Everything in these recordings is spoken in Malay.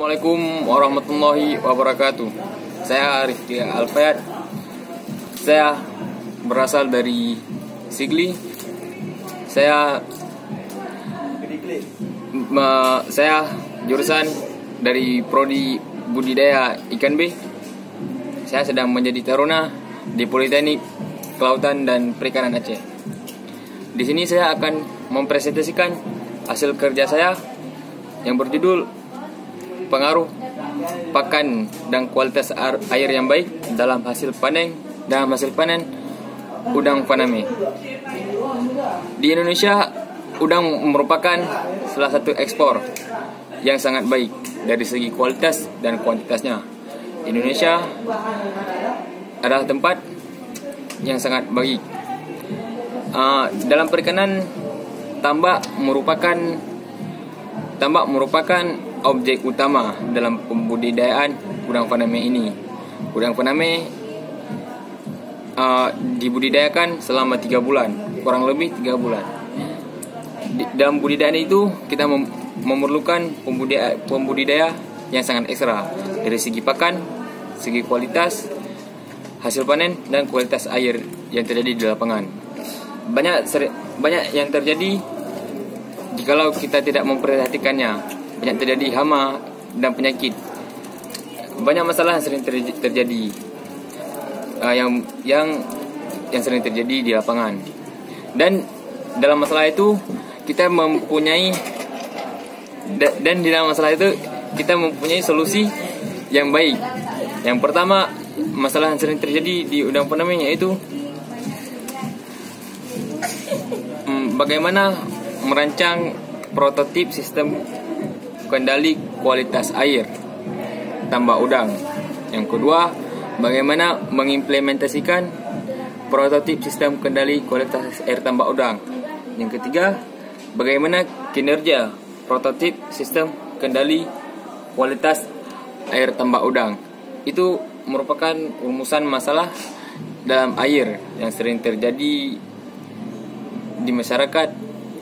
Assalamualaikum warahmatullahi wabarakatuh. Saya Rifki Alfayat. Saya berasal dari Sigli. Saya jurusan dari prodi budidaya ikan B. Saya sedang menjadi taruna di Politeknik Kelautan dan Perikanan Aceh. Di sini saya akan mempresentasikan hasil kerja saya yang berjudul pengaruh pakan dan kualitas air yang baik dalam hasil panen udang faname. Di Indonesia, udang merupakan salah satu ekspor yang sangat baik dari segi kualitas dan kuantitasnya. Indonesia adalah tempat yang sangat baik. Dalam perikanan, tambak merupakan objek utama dalam pembudidayaan udang faname ini. Udang faname dibudidayakan selama 3 bulan, kurang lebih 3 bulan. Dalam budidaya itu kita memerlukan pembudidaya yang sangat ekstra dari segi pakan, segi kualitas, hasil panen, dan kualitas air yang terjadi di lapangan. Banyak yang terjadi jikalau kita tidak memperhatikannya. Banyak terjadi hama dan penyakit. Banyak masalah yang sering terjadi yang sering terjadi di lapangan. Dan dalam masalah itu kita mempunyai solusi yang baik. Yang pertama, masalah yang sering terjadi di udang faname yaitu bagaimana merancang prototip sistem kendali kualitas air tambak udang. Yang kedua, bagaimana mengimplementasikan prototip sistem kendali kualitas air tambak udang. Yang ketiga, bagaimana kinerja prototip sistem kendali kualitas air tambak udang. Itu merupakan rumusan masalah dalam air yang sering terjadi di masyarakat,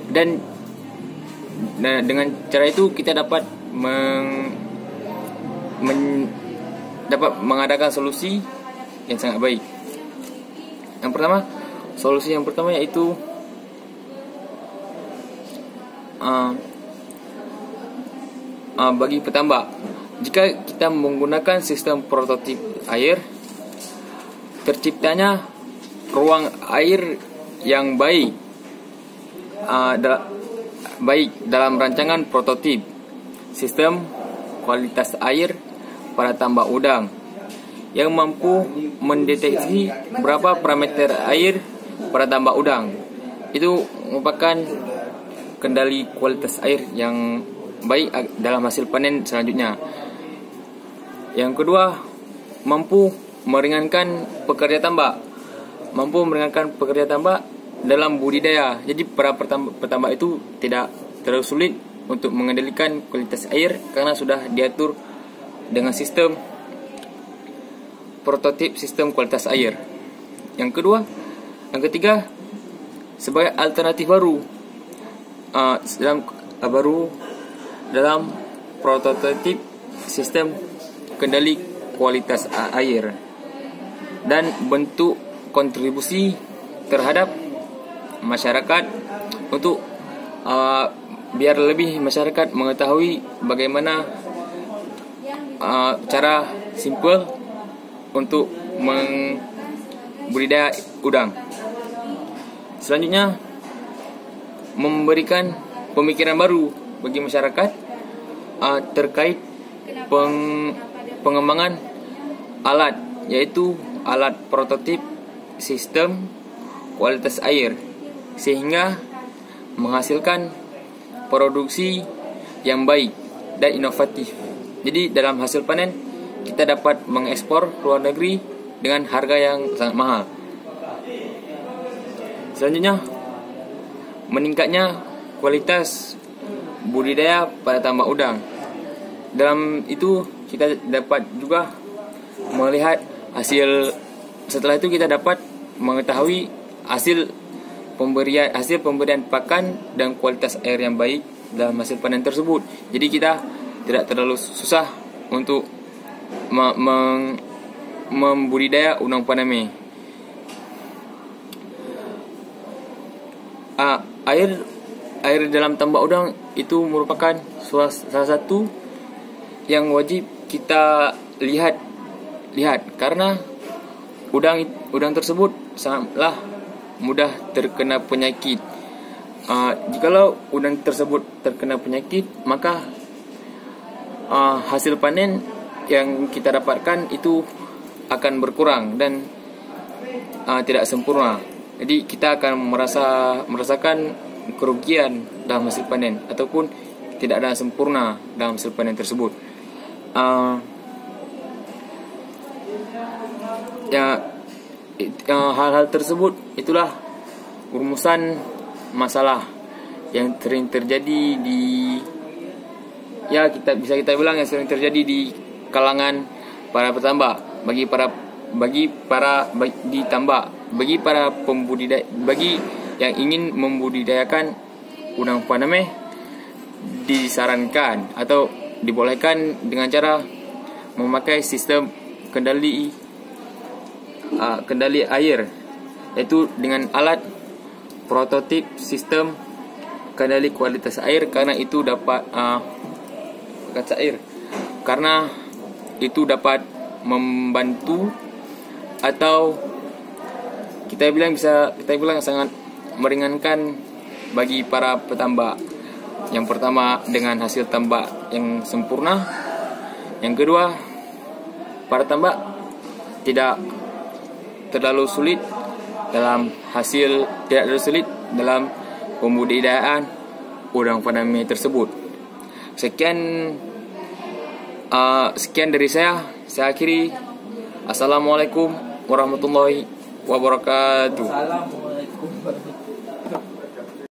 dan dengan cara itu kita dapat mengadakan solusi yang sangat baik. Solusi yang pertama yaitu bagi petambak. Jika kita menggunakan sistem prototip air, terciptanya ruang air yang baik dalam rancangan prototip sistem kualitas air pada tambak udang yang mampu mendeteksi berapa parameter air pada tambak udang. Itu merupakan kendali kualitas air yang baik dalam hasil panen selanjutnya. Yang kedua, mampu meringankan pekerja tambak dalam budidaya. Jadi para petambak itu tidak terlalu sulit untuk mengendalikan kualitas air karena sudah diatur dengan sistem prototip sistem kualitas air. Yang ketiga, sebagai alternatif baru dalam prototip sistem kendali kualitas air dan bentuk kontribusi terhadap masyarakat untuk biar lebih masyarakat mengetahui bagaimana cara simple untuk membudidaya udang. Selanjutnya, memberikan pemikiran baru bagi masyarakat terkait pengembangan alat, yaitu alat prototip sistem kualitas air, sehingga menghasilkan produksi yang baik dan inovatif. Jadi dalam hasil panen kita dapat mengekspor ke luar negeri dengan harga yang sangat mahal. Selanjutnya, meningkatnya kualitas budidaya pada tambak udang. Dalam itu kita dapat juga melihat hasil. Setelah itu kita dapat mengetahui hasil pemberian pakan dan kualitas air yang baik dalam hasil panen tersebut. Jadi kita tidak terlalu susah untuk membudidaya udang faname. Air dalam tambak udang itu merupakan salah satu yang wajib kita lihat karena udang tersebut sangatlah mudah terkena penyakit. Jikalau udang tersebut terkena penyakit, maka hasil panen yang kita dapatkan itu akan berkurang dan tidak sempurna. Jadi kita akan merasakan kerugian dalam hasil panen ataupun tidak ada sempurna dalam hasil panen tersebut. Hal-hal tersebut itulah rumusan masalah yang sering terjadi kita bilang yang sering terjadi di kalangan para petambak, bagi para pembudidaya, bagi yang ingin membudidayakan udang faname, disarankan atau dibolehkan dengan cara memakai sistem kendali air, yaitu dengan alat prototip sistem kendali kualitas air, karena itu dapat membantu atau kita bilang sangat meringankan bagi para petambak. Yang pertama, dengan hasil tambak yang sempurna. Yang kedua, para tambak tidak terlalu sulit dalam pembudidayaan udang faname tersebut. Sekian dari saya akhiri. Assalamualaikum warahmatullahi wabarakatuh. Assalamualaikum warahmatullahi wabarakatuh.